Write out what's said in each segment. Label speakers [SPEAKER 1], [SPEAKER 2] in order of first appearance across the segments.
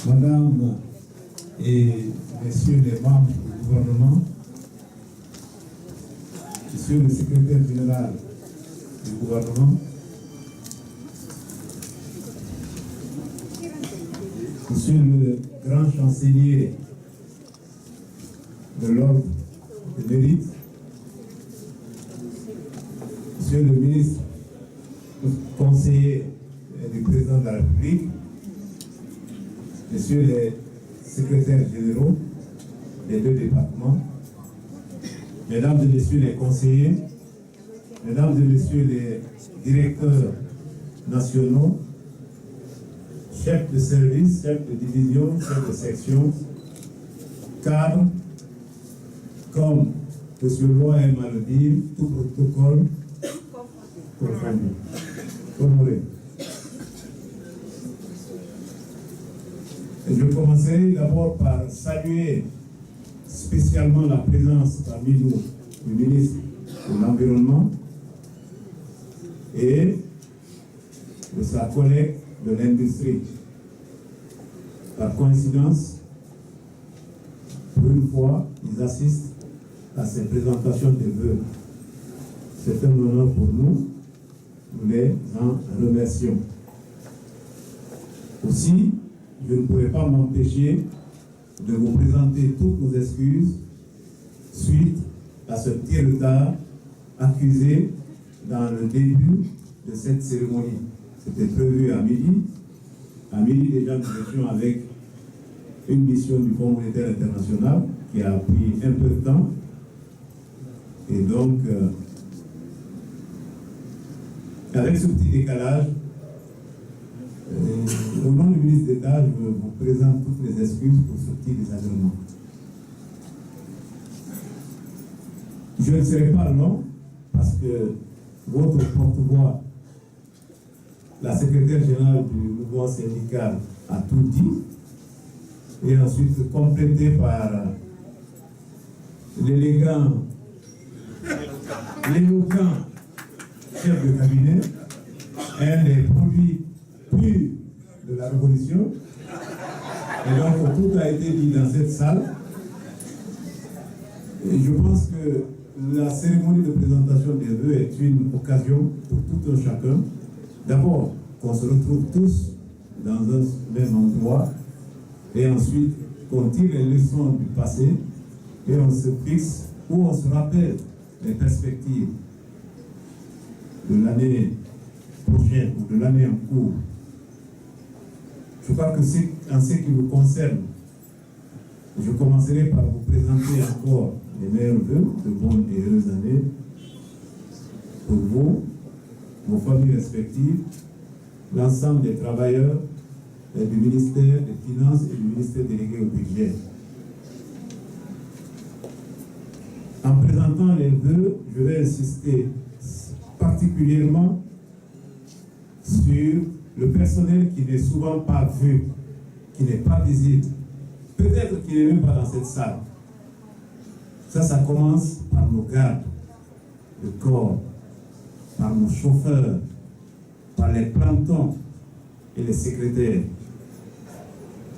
[SPEAKER 1] Madame et messieurs les membres du gouvernement, monsieur le secrétaire général du gouvernement, monsieur le grand chancelier de l'ordre de mérite, monsieur le ministre conseiller du président de la République, messieurs les secrétaires généraux des deux départements, mesdames et messieurs les conseillers, mesdames et messieurs les directeurs nationaux, chefs de service, chefs de division, chefs de section, cadres, comme M. Loi aime à le dire, tout protocole confondu. Honoré. Je commencerai d'abord par saluer spécialement la présence parmi nous du ministre de l'Environnement et de sa collègue de l'Industrie. Par coïncidence, pour une fois, ils assistent à cette présentation des vœux. C'est un honneur pour nous, nous les en remercions. Aussi, je ne pourrais pas m'empêcher de vous présenter toutes nos excuses suite à ce petit retard accusé dans le début de cette cérémonie. C'était prévu à midi. À midi, déjà, nous étions avec une mission du Fonds monétaire international qui a pris un peu de temps. Et donc, avec ce petit décalage, au nom du ministre d'État, je vous présente toutes les excuses pour ce petit désagrément. Je ne serai pas long parce que votre porte-voix, la secrétaire générale du mouvement syndical, a tout dit, et ensuite complété par l'éloquent chef de cabinet, un des produits purs de la révolution. Et donc tout a été dit dans cette salle. Et je pense que la cérémonie de présentation des vœux est une occasion pour tout un chacun. D'abord, qu'on se retrouve tous dans un même endroit, et ensuite qu'on tire les leçons du passé, et on se fixe, ou on se rappelle les perspectives de l'année prochaine ou de l'année en cours. Je crois que en ce qui nous concerne, je commencerai par vous présenter encore les meilleurs vœux de bonnes et heureuses années pour vous, vos familles respectives, l'ensemble des travailleurs du ministère des Finances et du ministère délégué au budget. En présentant les vœux, je vais insister particulièrement sur le personnel qui n'est souvent pas vu, qui n'est pas visible. Peut-être qu'il n'est même pas dans cette salle. Ça commence par nos gardes de corps, par nos chauffeurs, par les plantons et les secrétaires.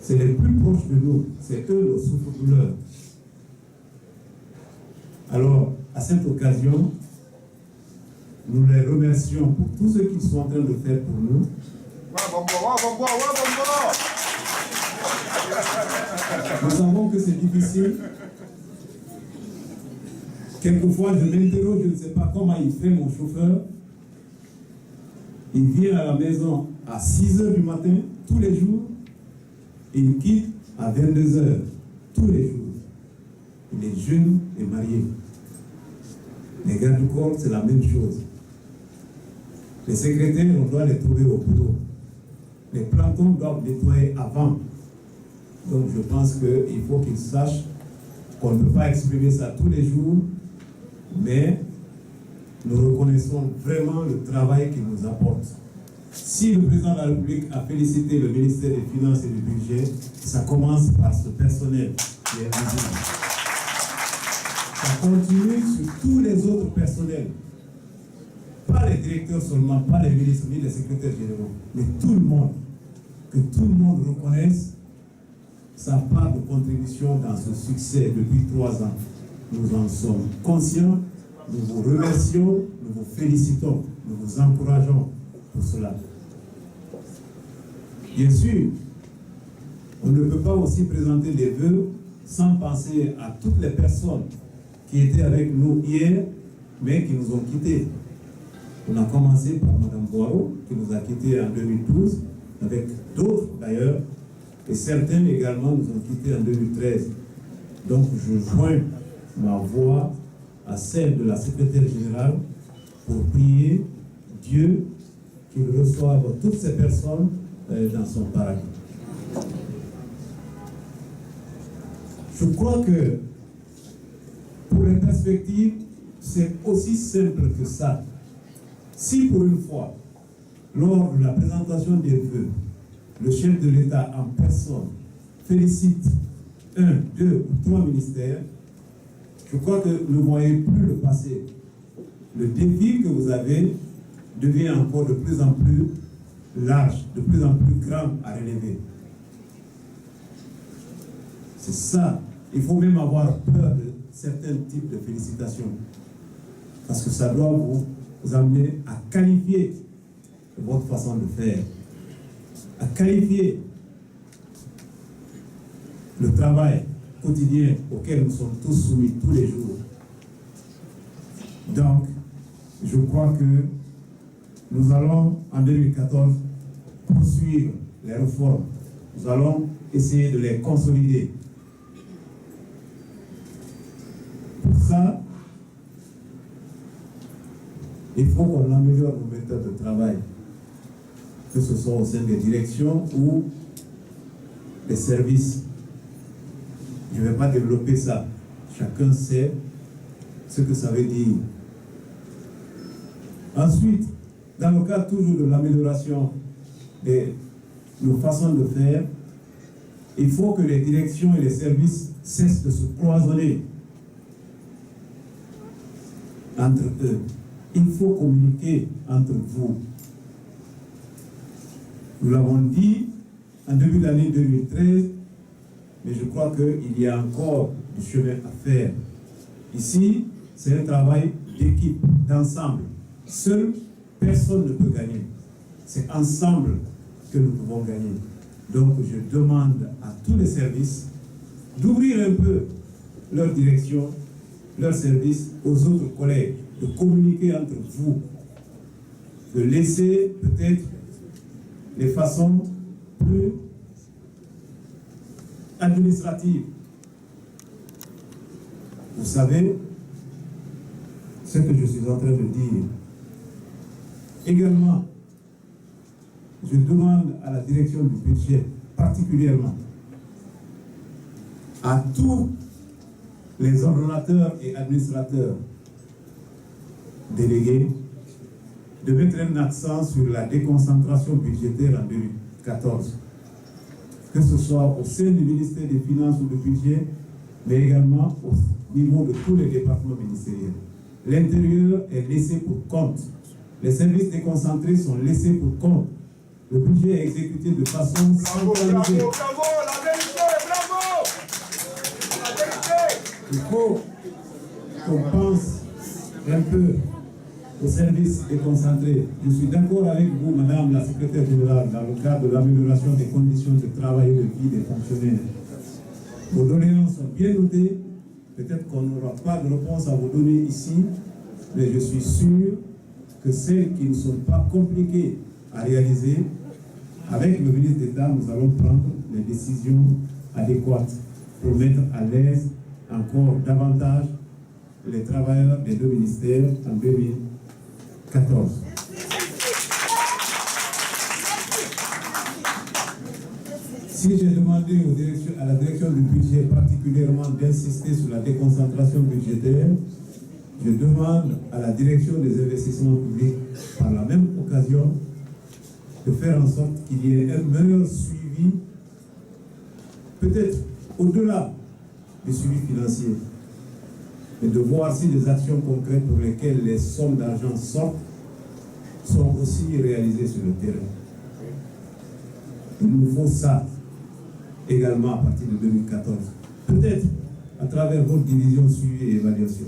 [SPEAKER 1] C'est les plus proches de nous, c'est eux nos souffre-douleurs. Alors, à cette occasion, nous les remercions pour tout ce qu'ils sont en train de faire pour nous. Nous savons que c'est difficile. Quelquefois, je m'interroge, je ne sais pas comment il fait, mon chauffeur. Il vient à la maison à 6 h du matin, tous les jours. Il quitte à 22 h, tous les jours. Il est jeune et marié. Les gardes du corps, c'est la même chose. Les secrétaires, on doit les trouver au bureau. Les plantons doivent nettoyer avant. Donc je pense qu'il faut qu'ils sachent qu'on ne peut pas exprimer ça tous les jours, mais nous reconnaissons vraiment le travail qu'il nous apporte. Si le président de la République a félicité le ministère des Finances et du Budget, ça commence par ce personnel qui est visible. Ça continue sur tous les autres personnels. Pas les directeurs seulement, pas les ministres, ni les secrétaires généraux, mais tout le monde. Que tout le monde reconnaisse sa part de contribution dans ce succès depuis 3 ans. Nous en sommes conscients, nous vous remercions, nous vous félicitons, nous vous encourageons pour cela. Bien sûr, on ne peut pas aussi présenter les vœux sans penser à toutes les personnes qui étaient avec nous hier, mais qui nous ont quittés. On a commencé par Mme Boiro, qui nous a quittés en 2012, avec d'autres d'ailleurs, et certains également nous ont quittés en 2013. Donc je joins ma voix à celle de la secrétaire générale pour prier Dieu qu'il reçoive toutes ces personnes dans son paradis. Je crois que pour les perspectives, c'est aussi simple que ça. Si pour une fois, lors de la présentation des vœux, le chef de l'État en personne félicite 1, 2 ou 3 ministères, je crois que ne voyez plus le passé. Le défi que vous avez devient encore de plus en plus large, de plus en plus grand à relever. C'est ça. Il faut même avoir peur de certains types de félicitations. Parce que ça doit vous amener à qualifier votre façon de faire, à qualifier le travail quotidien auquel nous sommes tous soumis tous les jours. Donc, je crois que nous allons, en 2014, poursuivre les réformes. Nous allons essayer de les consolider. Pour ça, il faut qu'on améliore nos méthodes de travail, que ce soit au sein des directions ou des services. Je ne vais pas développer ça. Chacun sait ce que ça veut dire. Ensuite, dans le cadre toujours de l'amélioration de nos façons de faire, il faut que les directions et les services cessent de se cloisonner entre eux. Il faut communiquer entre vous. Nous l'avons dit en début d'année 2013, mais je crois qu'il y a encore du chemin à faire. Ici, c'est un travail d'équipe, d'ensemble. Seul, personne ne peut gagner. C'est ensemble que nous pouvons gagner. Donc, je demande à tous les services d'ouvrir un peu leur direction, leur service aux autres collègues, de communiquer entre vous, de laisser peut-être les façons plus administratives. Vous savez ce que je suis en train de dire. Également, je demande à la direction du budget, particulièrement à tous les ordonnateurs et administrateurs délégués, de mettre un accent sur la déconcentration budgétaire en 2014, que ce soit au sein du ministère des Finances ou du Budget, mais également au niveau de tous les départements ministériels. L'intérieur est laissé pour compte. Les services déconcentrés sont laissés pour compte. Le budget est exécuté de façon centralisée.
[SPEAKER 2] Bravo, bravo, la vérité, bravo! La vérité!
[SPEAKER 1] Il faut qu'on pense un peu aux services déconcentrés. Je suis d'accord avec vous, Madame la Secrétaire Générale, dans le cadre de l'amélioration des conditions de travail et de vie des fonctionnaires. Vos doléances sont bien notées. Peut-être qu'on n'aura pas de réponse à vous donner ici, mais je suis sûr que celles qui ne sont pas compliquées à réaliser, avec le ministre d'État, nous allons prendre les décisions adéquates pour mettre à l'aise encore davantage les travailleurs des deux ministères en 2014. Si j'ai demandé à la direction du budget particulièrement d'insister sur la déconcentration budgétaire, je demande à la direction des investissements publics, par la même occasion, de faire en sorte qu'il y ait un meilleur suivi, peut-être au-delà du suivi financier, mais de voir si les actions concrètes pour lesquelles les sommes d'argent sortent sont aussi réalisées sur le terrain. Il nous faut ça également à partir de 2014. Peut-être à travers votre division suivi et évaluation.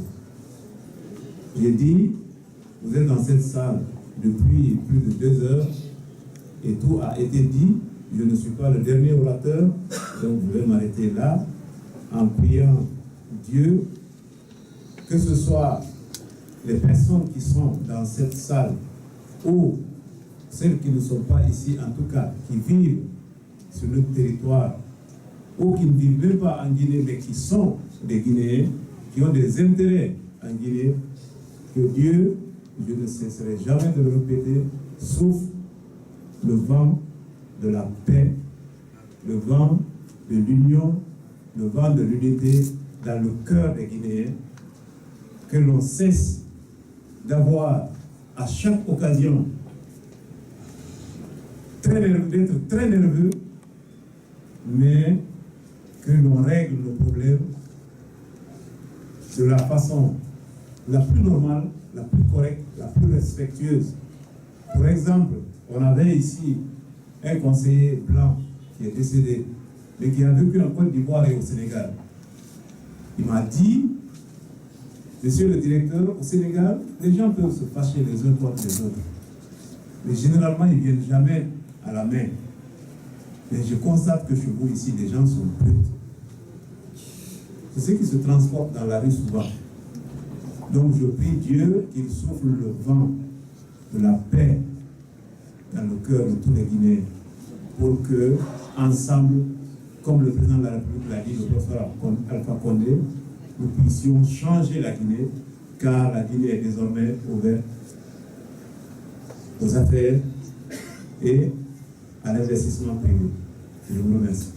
[SPEAKER 1] J'ai dit, vous êtes dans cette salle depuis plus de 2 heures et tout a été dit. Je ne suis pas le dernier orateur, donc je vais m'arrêter là en priant Dieu, que ce soit les personnes qui sont dans cette salle ou celles qui ne sont pas ici, en tout cas, qui vivent sur notre territoire ou qui ne vivent même pas en Guinée, mais qui sont des Guinéens, qui ont des intérêts en Guinée, que Dieu, je ne cesserai jamais de le répéter, souffle le vent de la paix, le vent de l'union, le vent de l'unité dans le cœur des Guinéens, que l'on cesse d'avoir à chaque occasion d'être très nerveux, mais que l'on règle le problème de la façon la plus normale, la plus correcte, la plus respectueuse. Pour exemple, on avait ici un conseiller blanc qui est décédé, mais qui a vécu en Côte d'Ivoire et au Sénégal. Il m'a dit, monsieur le directeur, au Sénégal, les gens peuvent se fâcher les uns contre les autres. Mais généralement, ils ne viennent jamais à la main. Mais je constate que chez vous ici, les gens sont brutes. C'est ce qui se transporte dans la rue souvent. Donc je prie Dieu qu'il souffle le vent de la paix dans le cœur de tous les Guinéens, pour que, ensemble, comme le président de la République l'a dit, le professeur Alpha Condé, nous puissions changer la Guinée, car la Guinée est désormais ouverte aux affaires et à l'investissement privé. Je vous remercie.